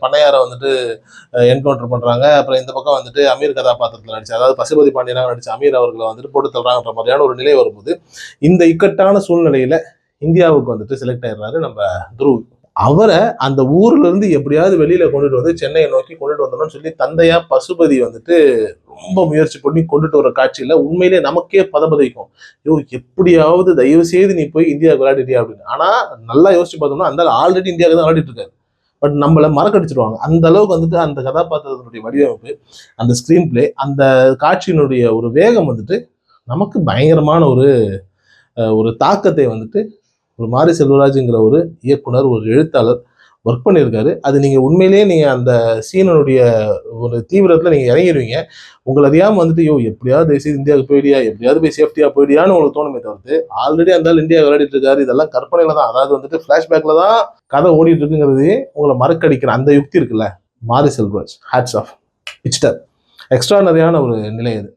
பண்ணையாரை வந்துட்டு என்கவுண்டர் பண்றாங்க. அப்புறம் இந்த பக்கம் வந்துட்டு அமீர் கதாபாத்திரத்தில் நடிச்சு, அதாவது பசுபதி பாண்டியனாக நடிச்ச அமீர் அவர்களை வந்துட்டு போட்டு தள்ளுறாங்கன்ற மாதிரியான ஒரு நிலை வரும்போது இந்த இக்கட்டான சூழ்நிலையில இந்தியாவுக்கு வந்துட்டு செலக்ட் ஆயிடுறாரு நம்ம துருவ். அவரை அந்த ஊர்ல இருந்து எப்படியாவது வெளியில கொண்டுட்டு வந்து சென்னையை நோக்கி கொண்டுட்டு வந்தோம்னு சொல்லி தந்தையா பசுபதி வந்துட்டு ரொம்ப முயற்சி பண்ணி கொண்டுட்டு வர காட்சியில உண்மையிலே நமக்கே பதபதைக்கும். ஐயோ எப்படியாவது தயவு செய்து நீ போய் இந்தியாவுக்கு விளையாடிட்டியா அப்படின்னு. ஆனா நல்லா யோசிச்சு பார்த்தோம்னா அந்த ஆல்ரெடி இந்தியாவுக்கு தான் விளையாடிட்டு இருக்காரு. பட் நம்மளை மறக்கடிச்சிருவாங்க. அந்த அளவுக்கு வந்துட்டு அந்த கதாபாத்திரத்தினுடைய வடிவமைப்பு, அந்த ஸ்கிரீன் பிளே, அந்த காட்சியினுடைய ஒரு வேகம் வந்துட்டு நமக்கு பயங்கரமான ஒரு ஒரு தாக்கத்தை வந்துட்டு ஒரு மாரி செல்வராஜுங்கிற ஒரு இயக்குனர், ஒரு எழுத்தாளர் ஒர்க் பண்ணியிருக்காரு. அது நீங்க உண்மையிலேயே நீங்க அந்த சீனுடைய ஒரு தீவிரத்துல நீங்க இறங்கிடுவீங்க. உங்களை அறியாம வந்துட்டு யோ எப்படியாவது தயவுசெய்து இந்தியாவுக்கு போயிடியா, எப்படியாவது போய் சேஃப்டியா போயிடியான்னு உங்களுக்கு தோணுமே தவிர்த்து, ஆல்ரெடி அந்த இந்தியா விளையாடிட்டு இருக்காரு, இதெல்லாம் கற்பனையில தான், அதாவது வந்துட்டு பிளாஷ்பேக்ல தான் கதை ஓடிட்டு இருக்குங்கிறதே உங்களை மறக்கடிக்கிற அந்த யுக்தி இருக்குல்ல, மாரி செல்வராஜ் ஹேட்ஸ் ஆஃப், பிச்சிட்டார். எக்ஸ்ட்ரானரியான ஒரு நிலை அது.